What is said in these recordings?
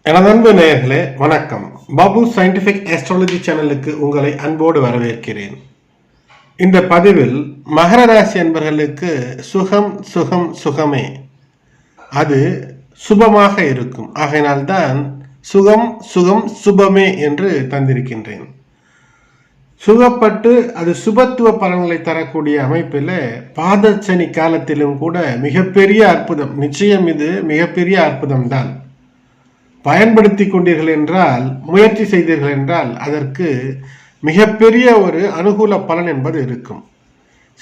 எனது அன்பு நேயர்களே வணக்கம். பாபு சயின்டிபிக் ஆஸ்ட்ராலஜி சேனலுக்கு உங்களை அன்போடு வரவேற்கிறேன். இந்த பதிவில் மகர ராசி அன்பர்களுக்கு சுகம் சுகம் சுகமே, அது சுபமாக இருக்கும். ஆகையினால்தான் சுகம் சுகம் சுபமே என்று தந்திருக்கின்றேன். சுகப்பட்டு அது சுபத்துவ பலன்களை தரக்கூடிய அமைப்பில் பாதச்சனி காலத்திலும் கூட மிகப்பெரிய அற்புதம். நிச்சயம் இது மிகப்பெரிய அற்புதம்தான். பயன்படுத்தி கொண்டீர்கள் என்றால், முயற்சி செய்தீர்கள் என்றால் அதற்கு மிகப்பெரிய ஒரு அனுகூல பலன் என்பது இருக்கும்.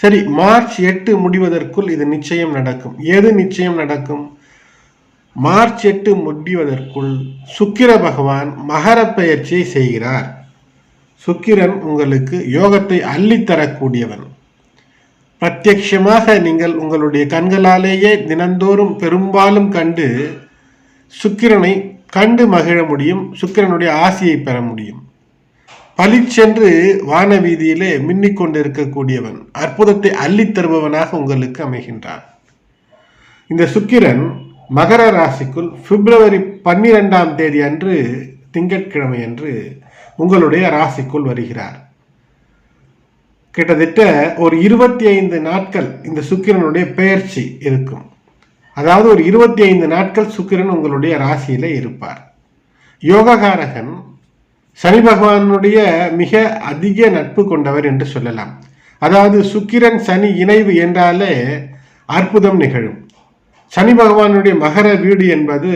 சரி, மார்ச் 8 முடிவதற்குள் இது நிச்சயம் நடக்கும். எது நிச்சயம் நடக்கும்? மார்ச் 8 முடிவதற்குள் சுக்கிர பகவான் மகர பெயர்ச்சியை செய்கிறார். சுக்கிரன் உங்களுக்கு யோகத்தை அள்ளித்தரக்கூடியவன். பிரத்யட்சமாக நீங்கள் உங்களுடைய கண்களாலேயே தினந்தோறும் பெரும்பாலும் கண்டு சுக்கிரனை கண்டு மகிழ முடியும். சுக்கிரனுடைய ஆசியை பெற முடியும். பளிச்சென்று வான வீதியிலே மின்னிக் கொண்டிருக்கக்கூடியவன், அற்புதத்தை அள்ளித் தருபவனாக உங்களுக்கு அமைகின்றான். இந்த சுக்கிரன் மகர ராசிக்குள் பிப்ரவரி 12ஆம் தேதி அன்று, திங்கட்கிழமை அன்று உங்களுடைய ராசிக்குள் வருகிறார். கிட்டத்தட்ட ஒரு 25 நாட்கள் இந்த சுக்கிரனுடைய பெயர்ச்சி இருக்கும். அதாவது ஒரு 25 நாட்கள் சுக்கிரன் உங்களுடைய ராசியில இருப்பார். யோககாரகன் சனி பகவானுடைய மிக அதிக நட்பு கொண்டவர் என்று சொல்லலாம். அதாவது சுக்கிரன் சனி இணைவு என்றாலே அற்புதம் நிகழும். சனி பகவானுடைய மகர வீடு என்பது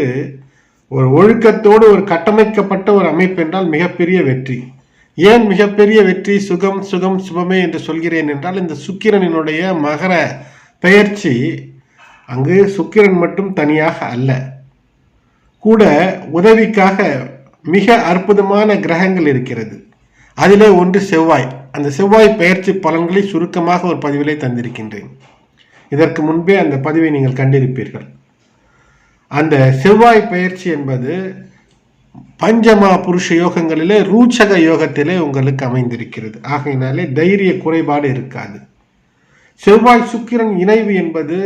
ஒரு ஒழுக்கத்தோடு ஒரு கட்டமைக்கப்பட்ட ஒரு அமைப்பு என்றால் மிகப்பெரிய வெற்றி. ஏன் மிகப்பெரிய வெற்றி? சுகம் சுகம் சுபமே என்று சொல்கிறேன் என்றால், இந்த சுக்கிரனினுடைய மகர பெயர்ச்சி அங்கு சுக்கிரன் மட்டும் தனியாக அல்ல, கூட உதவிக்காக மிக அற்புதமான கிரகங்கள் இருக்கிறது. அதிலே ஒன்று செவ்வாய். அந்த செவ்வாய் பெயர்ச்சி பலன்களை சுருக்கமாக ஒரு பதிவிலே தந்திருக்கின்றேன். இதற்கு முன்பே அந்த பதிவை நீங்கள் கண்டிருப்பீர்கள். அந்த செவ்வாய் பெயர்ச்சி என்பது பஞ்சமா புருஷ யோகங்களிலே ரூச்சக யோகத்திலே உங்களுக்கு அமைந்திருக்கிறது. ஆகையினாலே தைரிய குறைபாடு இருக்காது. செவ்வாய் சுக்கிரன் இணைவு என்பது,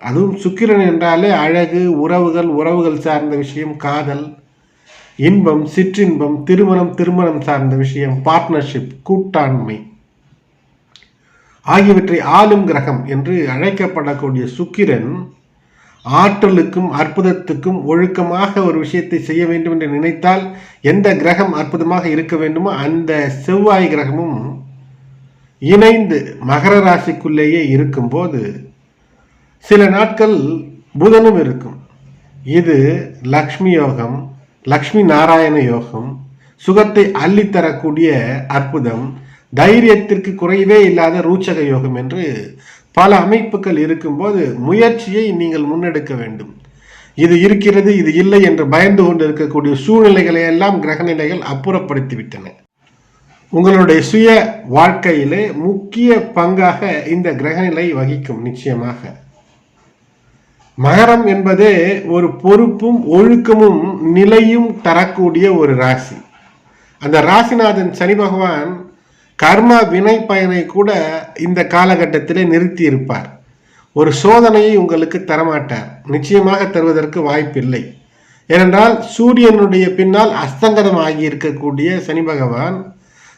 அதுவும் சுக்கிரன் என்றாலே அழகு, உறவுகள், உறவுகள் சார்ந்த விஷயம், காதல், இன்பம், சிற்றின்பம், திருமணம் சார்ந்த விஷயம், பார்ட்னர்ஷிப், கூட்டாண்மை ஆகியவற்றை ஆளும் கிரகம் என்று அழைக்கப்படக்கூடிய சுக்கிரன் ஆற்றலுக்கும் அற்புதத்துக்கும், ஒழுக்கமாக ஒரு விஷயத்தை செய்ய வேண்டும் என்று நினைத்தால் எந்த கிரகம் அற்புதமாக இருக்க வேண்டுமோ அந்த செவ்வாய் கிரகமும் இணைந்து மகர ராசிக்குள்ளேயே இருக்கும்போது சில நாட்கள் புதனும் இருக்கும். இது லக்ஷ்மி யோகம், லக்ஷ்மி நாராயண யோகம், சுகத்தை அள்ளித்தரக்கூடிய அற்புதம், தைரியத்திற்கு குறைவே இல்லாத ரூச்சக யோகம் என்று பல அமைப்புகள் இருக்கும்போது முயற்சியை நீங்கள் முன்னெடுக்க வேண்டும். இது இருக்கிறது, இது இல்லை என்று பயந்து கொண்டு இருக்கக்கூடிய சூழ்நிலைகளை எல்லாம் கிரகநிலைகள் அப்புறப்படுத்திவிட்டன. உங்களுடைய சுய வாழ்க்கையிலே முக்கிய பங்காக இந்த கிரகநிலை வகிக்கும். நிச்சயமாக மகரம் என்பதே ஒரு பொறுப்பும் ஒழுக்கமும் நிலையும் தரக்கூடிய ஒரு ராசி. அந்த ராசிநாதன் சனி பகவான் கர்ம வினை பயனை கூட இந்த காலகட்டத்திலே நிறுத்தி இருப்பார். ஒரு சோதனையை உங்களுக்கு தரமாட்டார். நிச்சயமாக தருவதற்கு வாய்ப்பில்லை. ஏனென்றால் சூரியனுடைய பின்னால் அஸ்தங்கதம் ஆகி இருக்கக்கூடிய சனி பகவான்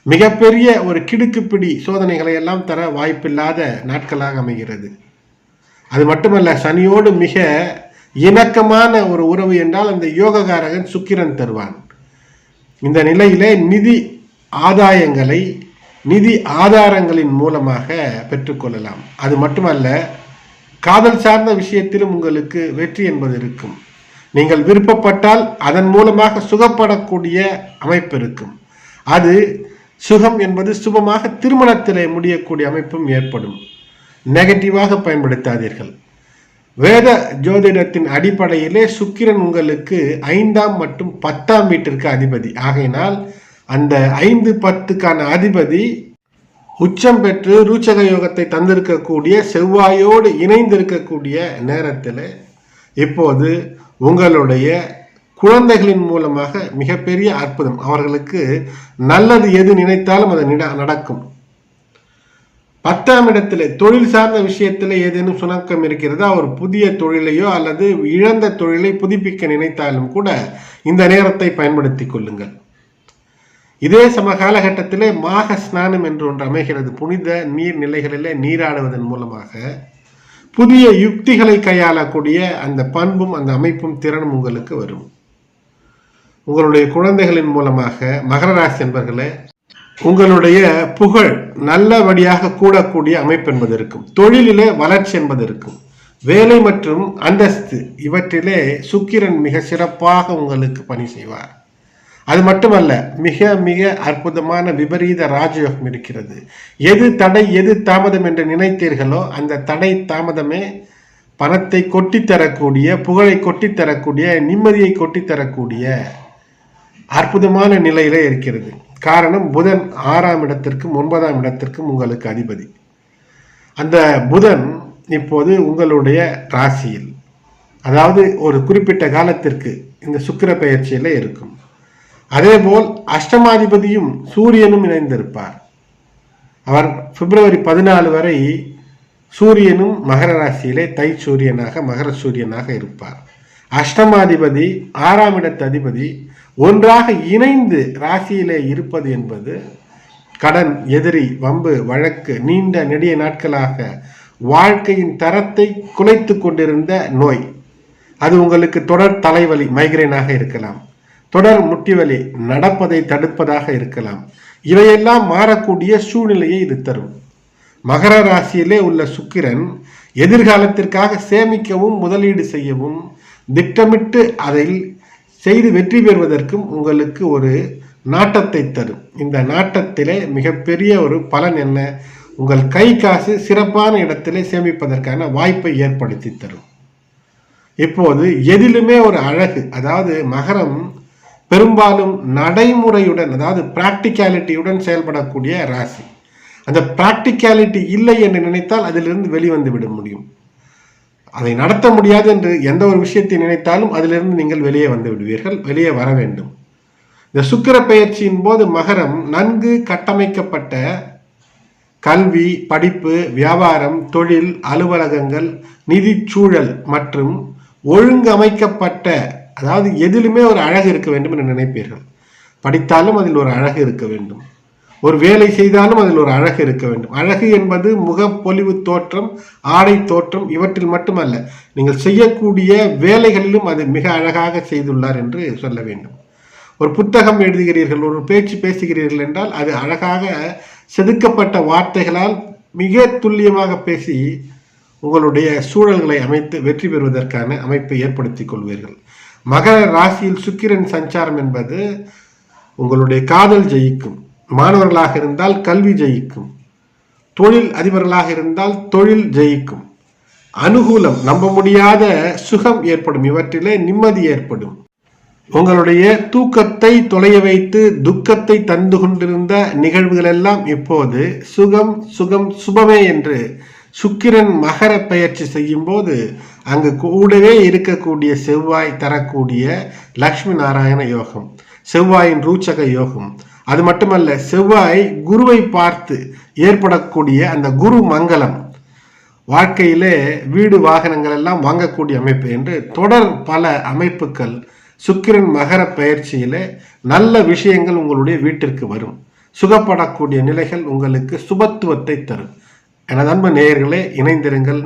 மிகப்பெரிய ஒரு கிடுக்குப்பிடி சோதனைகளை எல்லாம் தர வாய்ப்பில்லாத நாட்களாக அமைகிறது. அது மட்டுமல்ல, சனியோடு மிக இணக்கமான ஒரு உறவு என்றால் அந்த யோககாரகன் சுக்கிரன் தருவான். இந்த நிலையிலே நிதி ஆதாயங்களை நிதி ஆதாரங்களின் மூலமாக பெற்றுக்கொள்ளலாம். அது மட்டுமல்ல, காதல் சார்ந்த விஷயத்திலும் உங்களுக்கு வெற்றி என்பது இருக்கும். நீங்கள் விருப்பப்பட்டால் அதன் மூலமாக சுகப்படக்கூடிய அமைப்பு இருக்கும். அது சுகம் என்பது சுபமாக திருமணத்திலே முடியக்கூடிய அமைப்பும் ஏற்படும். நெகட்டிவாக பயன்படுத்தாதீர்கள். வேத ஜோதிடத்தின் அடிப்படையிலே சுக்கிரன் உங்களுக்கு 5ஆம் மற்றும் 10ஆம் வீட்டிற்கு அதிபதி. ஆகையினால் அந்த 5, 10க்கான அதிபதி உச்சம் பெற்று ரூச்சக யோகத்தை தந்திருக்கக்கூடிய செவ்வாயோடு இணைந்திருக்கக்கூடிய நேரத்தில் இப்போது உங்களுடைய குழந்தைகளின் மூலமாக மிகப்பெரிய அற்புதம். அவர்களுக்கு நல்லது எது நினைத்தாலும் அது நடக்கும். 10ஆம் இடத்துல தொழில் சார்ந்த விஷயத்தில் ஏதேனும் சுணக்கம் இருக்கிறதா, ஒரு புதிய தொழிலையோ அல்லது இழந்த தொழிலை புதுப்பிக்க நினைத்தாலும் கூட இந்த நேரத்தை பயன்படுத்தி கொள்ளுங்கள். இதே சம காலகட்டத்திலே மாக ஸ்நானம் என்று ஒன்று அமைகிறது. புனித நீர்நிலைகளிலே நீராடுவதன் மூலமாக புதிய யுக்திகளை கையாளக்கூடிய அந்த பண்பும் அந்த அமைப்பும் திறனும் உங்களுக்கு வரும். உங்களுடைய குழந்தைகளின் மூலமாக மகர ராசி என்பர்களே உங்களுடைய புகழ் நல்லபடியாக கூடக்கூடிய அமைப்பு என்பது இருக்கும். தொழிலிலே வளர்ச்சி என்பது இருக்கும். வேலை மற்றும் அந்தஸ்து இவற்றிலே சுக்கிரன் மிக சிறப்பாக உங்களுக்கு பணி செய்வார். அது மட்டுமல்ல, மிக மிக அற்புதமான விபரீத ராஜயோகம் இருக்கிறது. எது தடை எது தாமதம் என்று நினைத்தீர்களோ அந்த தடை தாமதமே பணத்தை கொட்டித்தரக்கூடிய, புகழை கொட்டித்தரக்கூடிய, நிம்மதியை கொட்டித்தரக்கூடிய அற்புதமான நிலையில இருக்கிறது. காரணம், புதன் 6ஆம் இடத்திற்கும் 9ஆம் இடத்திற்கும் உங்களுக்கு அதிபதி. அந்த புதன் இப்போது உங்களுடைய ராசியில், அதாவது ஒரு குறிப்பிட்ட காலத்திற்கு இந்த சுக்கிர பெயர்ச்சியில இருக்கும். அதேபோல் அஷ்டமாதிபதியும் சூரியனும் இணைந்திருப்பார். அவர் பிப்ரவரி 14 வரை சூரியனும் மகர ராசியிலே தை சூரியனாக மகர சூரியனாக இருப்பார். அஷ்டமாதிபதி 6ஆம் இடத்து அதிபதி ஒன்றாக இணைந்து ராசியிலே இருப்பது என்பது கடன், எதிரி, வம்பு, வழக்கு, நீண்ட நெடிய நாட்களாக வாழ்க்கையின் தரத்தை குலைத்து கொண்டிருந்த நோய், அது உங்களுக்கு தொடர் தலைவலி மைக்ரேனாக இருக்கலாம், தொடர் முட்டிவலி நடப்பதை தடுப்பதாக இருக்கலாம். இவையெல்லாம் மாறக்கூடிய சூழ்நிலையை இது தரும். மகர ராசியிலே உள்ள சுக்கிரன் எதிர்காலத்திற்காக சேமிக்கவும் முதலீடு செய்யவும் திட்டமிட்டு அதில் செய்து வெற்றி பெறுவதற்கும் உங்களுக்கு ஒரு நாட்டத்தை தரும். இந்த நாட்டத்திலே மிகப்பெரிய ஒரு பலன் என்ன? உங்கள் கை காசு சிறப்பான இடத்திலே சேமிப்பதற்கான வாய்ப்பை ஏற்படுத்தி தரும். இப்போது எதிலுமே ஒரு அழகு, அதாவது மகரம் பெரும்பாலும் நடைமுறையுடன், அதாவது பிராக்டிகாலிட்டியுடன் செயல்படக்கூடிய ராசி. அந்த பிராக்டிகாலிட்டி இல்லை என்று நினைத்தால் அதிலிருந்து வெளிவந்து விட முடியும். அதை நடத்த முடியாது என்று எந்த ஒரு விஷயத்தை நினைத்தாலும் அதிலிருந்து நீங்கள் வெளியே வந்து விடுவீர்கள், வெளியே வர வேண்டும். இந்த சுக்கிர பெயர்ச்சியின் போது மகரம் நன்கு கட்டமைக்கப்பட்ட கல்வி, படிப்பு, வியாபாரம், தொழில், அலுவலகங்கள், நிதி சூழல் மற்றும் ஒழுங்கமைக்கப்பட்ட, அதாவது எதிலுமே ஒரு அழகு இருக்க வேண்டும் என்று நினைப்பீர்கள். படித்தாலும் அதில் ஒரு அழகு இருக்க வேண்டும், ஒரு வேலை செய்தாலும் அதில் ஒரு அழகு இருக்க வேண்டும். அழகு என்பது முகப்பொலிவு தோற்றம், ஆடை தோற்றம் இவற்றில் மட்டுமல்ல, நீங்கள் செய்யக்கூடிய வேலைகளிலும் அது மிக அழகாக செய்துள்ளார் என்று சொல்ல வேண்டும். ஒரு புத்தகம் எழுதுகிறீர்கள், ஒரு பேச்சு பேசுகிறீர்கள் என்றால் அது அழகாக செதுக்கப்பட்ட வார்த்தைகளால் மிக துல்லியமாக பேசி உங்களுடைய சூழல்களை அமைத்து வெற்றி பெறுவதற்கான அமைப்பை ஏற்படுத்தி கொள்வீர்கள். மகர ராசியில் சுக்கிரன் சஞ்சாரம் என்பது உங்களுடைய காதல் ஜெயிக்கும், மாணவர்களாக இருந்தால் கல்வி ஜெயிக்கும், தொழில் அதிபர்களாக இருந்தால் தொழில் ஜெயிக்கும், அனுகூலம், நம்ப முடியாத சுகம் ஏற்படும், இவற்றிலே நிம்மதி ஏற்படும். உங்களுடைய தூக்கத்தை தொலைய வைத்து துக்கத்தை தந்து கொண்டிருந்த நிகழ்வுகள் எல்லாம் இப்போது சுகம் சுகம் சுபமே என்று சுக்கிரன் மகர பெயர்ச்சி செய்யும் போது அங்கு கூடவே இருக்கக்கூடிய செவ்வாய் தரக்கூடிய லக்ஷ்மி நாராயண யோகம், செவ்வாயின் ரூச்சக யோகம், அது மட்டுமல்ல செவ்வாய் குருவை பார்த்து ஏற்படக்கூடிய அந்த குரு மங்களம், வாழ்க்கையிலே வீடு வாகனங்கள் எல்லாம் வாங்கக்கூடிய அமைப்பு என்று தொடர் பல அமைப்புகள் சுக்கிரன் மகர பெயர்ச்சியிலே நல்ல விஷயங்கள் உங்களுடைய வீட்டிற்கு வரும். சுகப்படக்கூடிய நிலைகள் உங்களுக்கு சுபத்துவத்தை தரும். எனது அன்பு நேயர்களே, இணைந்திருங்கள்.